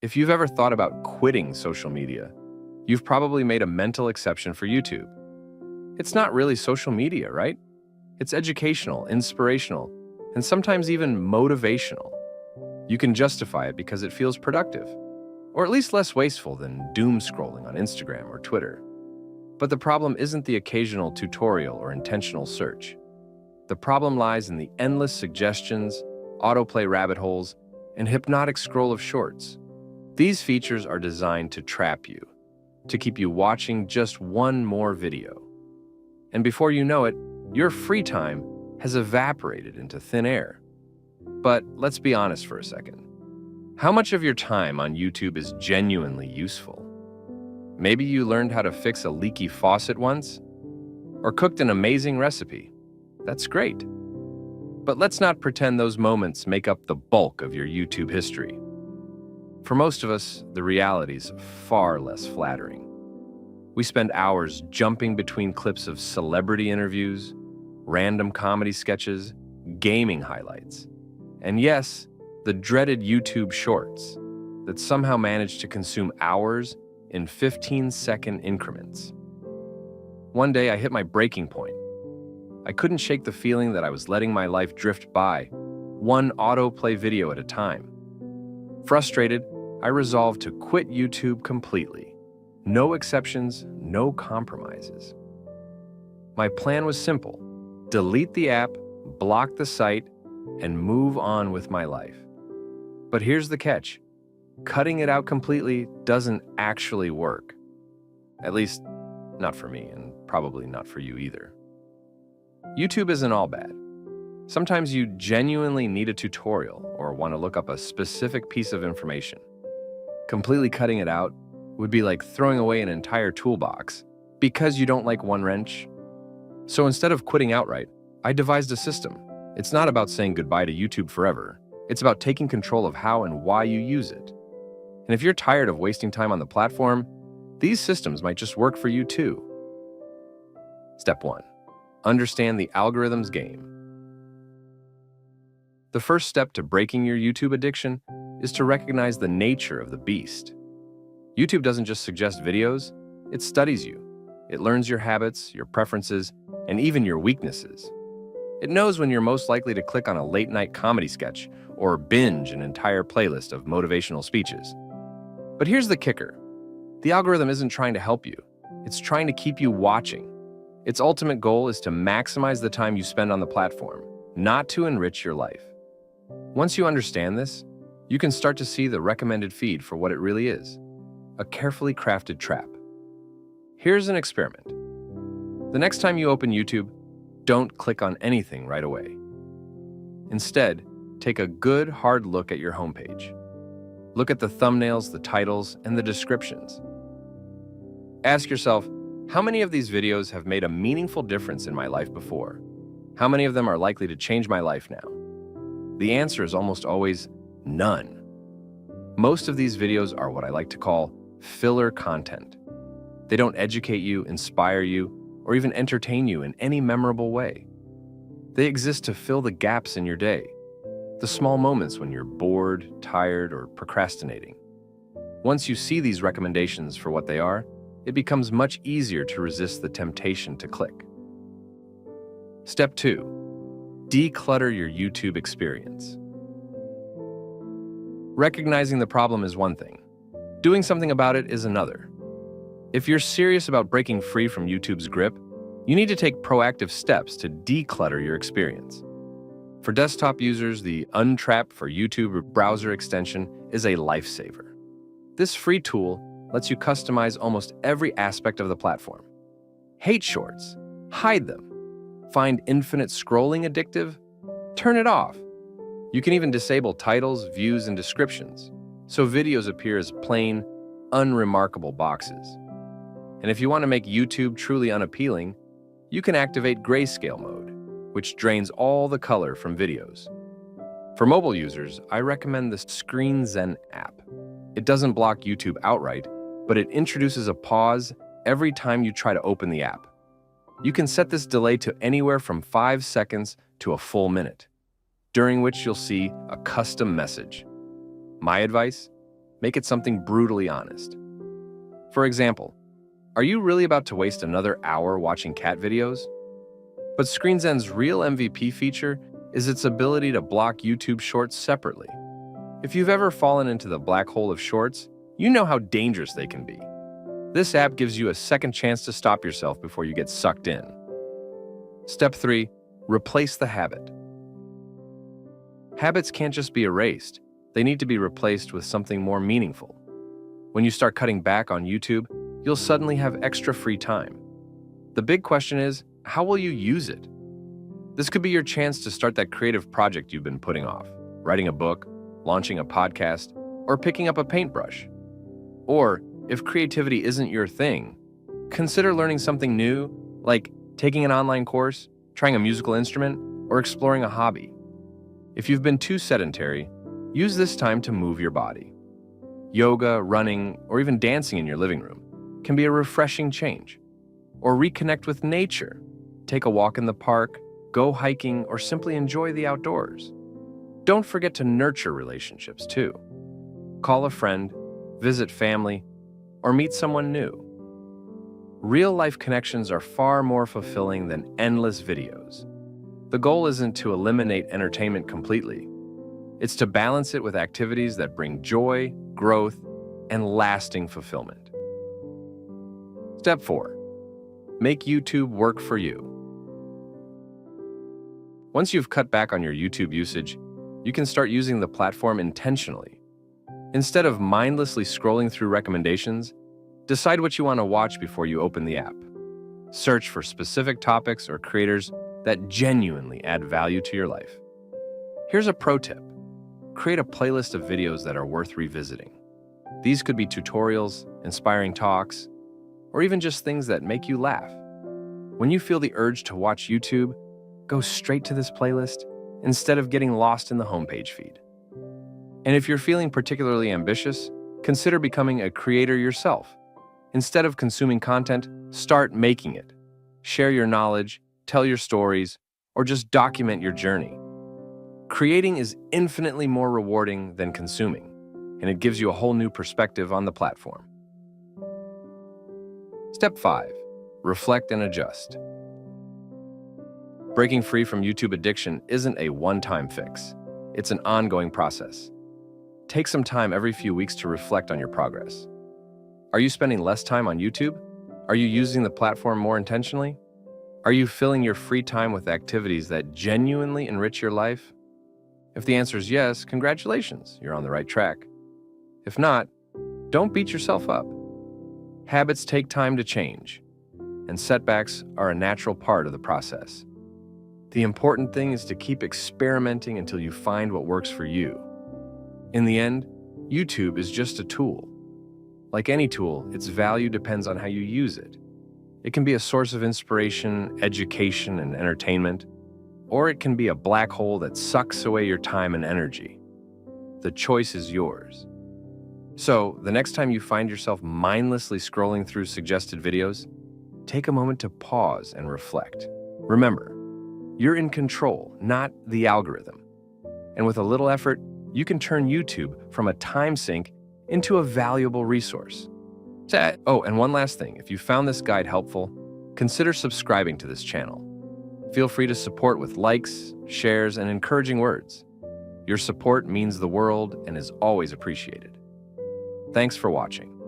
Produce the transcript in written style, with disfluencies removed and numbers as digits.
If you've ever thought about quitting social media, you've probably made a mental exception for YouTube. It's not really social media, right? It's educational, inspirational, and sometimes even motivational. You can justify it because it feels productive, or at least less wasteful than doom scrolling on Instagram or Twitter. But the problem isn't the occasional tutorial or intentional search. The problem lies in the endless suggestions, autoplay rabbit holes, and hypnotic scroll of shorts. These features are designed to trap you, to keep you watching just one more video. And before you know it, your free time has evaporated into thin air. But let's be honest for a second. How much of your time on YouTube is genuinely useful? Maybe you learned how to fix a leaky faucet once, or cooked an amazing recipe. That's great. But let's not pretend those moments make up the bulk of your YouTube history. For most of us, the reality is far less flattering. We spend hours jumping between clips of celebrity interviews, random comedy sketches, gaming highlights, and yes, the dreaded YouTube Shorts that somehow manage to consume hours in 15-second increments. One day I hit my breaking point. I couldn't shake the feeling that I was letting my life drift by, one autoplay video at a time. Frustrated, I resolved to quit YouTube completely. No exceptions, no compromises. My plan was simple: delete the app, block the site, and move on with my life. But here's the catch. Cutting it out completely doesn't actually work. At least, not for me, and probably not for you either. YouTube isn't all bad. Sometimes you genuinely need a tutorial or want to look up a specific piece of information. Completely cutting it out would be like throwing away an entire toolbox because you don't like one wrench. So instead of quitting outright, I devised a system. It's not about saying goodbye to YouTube forever. It's about taking control of how and why you use it. And if you're tired of wasting time on the platform, these systems might just work for you too. Step 1. Understand the algorithm's game. The first step to breaking your YouTube addiction is to recognize the nature of the beast. YouTube doesn't just suggest videos, it studies you. It learns your habits, your preferences, and even your weaknesses. It knows when you're most likely to click on a late-night comedy sketch or binge an entire playlist of motivational speeches. But here's the kicker. The algorithm isn't trying to help you. It's trying to keep you watching. Its ultimate goal is to maximize the time you spend on the platform, not to enrich your life. Once you understand this, you can start to see the recommended feed for what it really is: a carefully crafted trap. Here's an experiment. The next time you open YouTube, don't click on anything right away. Instead, take a good, hard look at your homepage. Look at the thumbnails, the titles, and the descriptions. Ask yourself, how many of these videos have made a meaningful difference in my life before? How many of them are likely to change my life now? The answer is almost always none. Most of these videos are what I like to call filler content. They don't educate you, inspire you, or even entertain you in any memorable way. They exist to fill the gaps in your day, the small moments when you're bored, tired, or procrastinating. Once you see these recommendations for what they are, it becomes much easier to resist the temptation to click. Step 2. Declutter your YouTube experience. Recognizing the problem is one thing. Doing something about it is another. If you're serious about breaking free from YouTube's grip, you need to take proactive steps to declutter your experience. For desktop users, the Untrap for YouTube browser extension is a lifesaver. This free tool lets you customize almost every aspect of the platform. Hate shorts? Hide them. Find infinite scrolling addictive? Turn it off. You can even disable titles, views, and descriptions, so videos appear as plain, unremarkable boxes. And if you want to make YouTube truly unappealing, you can activate grayscale mode, which drains all the color from videos. For mobile users, I recommend the Screen Zen app. It doesn't block YouTube outright, but it introduces a pause every time you try to open the app. You can set this delay to anywhere from 5 seconds to a full minute, during which you'll see a custom message. My advice? Make it something brutally honest. For example, are you really about to waste another hour watching cat videos? But ScreenZen's real MVP feature is its ability to block YouTube Shorts separately. If you've ever fallen into the black hole of Shorts, you know how dangerous they can be. This app gives you a second chance to stop yourself before you get sucked in. Step 3. Replace the habit. Habits can't just be erased. They need to be replaced with something more meaningful. When you start cutting back on YouTube, you'll suddenly have extra free time. The big question is, how will you use it? This could be your chance to start that creative project you've been putting off, writing a book, launching a podcast, or picking up a paintbrush. Or, if creativity isn't your thing, consider learning something new, like taking an online course, trying a musical instrument, or exploring a hobby. If you've been too sedentary, use this time to move your body. Yoga, running, or even dancing in your living room can be a refreshing change. Or reconnect with nature. Take a walk in the park, go hiking, or simply enjoy the outdoors. Don't forget to nurture relationships too. Call a friend, visit family, or meet someone new. Real-life connections are far more fulfilling than endless videos. The goal isn't to eliminate entertainment completely. It's to balance it with activities that bring joy, growth, and lasting fulfillment. Step 4. Make YouTube work for you. Once you've cut back on your YouTube usage, you can start using the platform intentionally. Instead of mindlessly scrolling through recommendations, decide what you want to watch before you open the app. Search for specific topics or creators that genuinely add value to your life. Here's a pro tip. Create a playlist of videos that are worth revisiting. These could be tutorials, inspiring talks, or even just things that make you laugh. When you feel the urge to watch YouTube, go straight to this playlist instead of getting lost in the homepage feed. And if you're feeling particularly ambitious, consider becoming a creator yourself. Instead of consuming content, start making it. Share your knowledge, tell your stories, or just document your journey. Creating is infinitely more rewarding than consuming, and it gives you a whole new perspective on the platform. Step 5. Reflect and adjust. Breaking free from YouTube addiction isn't a one-time fix. It's an ongoing process. Take some time every few weeks to reflect on your progress. Are you spending less time on YouTube? Are you using the platform more intentionally? Are you filling your free time with activities that genuinely enrich your life? If the answer is yes, congratulations, you're on the right track. If not, don't beat yourself up. Habits take time to change, and setbacks are a natural part of the process. The important thing is to keep experimenting until you find what works for you. In the end, YouTube is just a tool. Like any tool, its value depends on how you use it. It can be a source of inspiration, education, and entertainment, or it can be a black hole that sucks away your time and energy. The choice is yours. So, the next time you find yourself mindlessly scrolling through suggested videos, take a moment to pause and reflect. Remember, you're in control, not the algorithm. And with a little effort, you can turn YouTube from a time sink into a valuable resource. Oh, and one last thing. If you found this guide helpful, consider subscribing to this channel. Feel free to support with likes, shares, and encouraging words. Your support means the world and is always appreciated. Thanks for watching.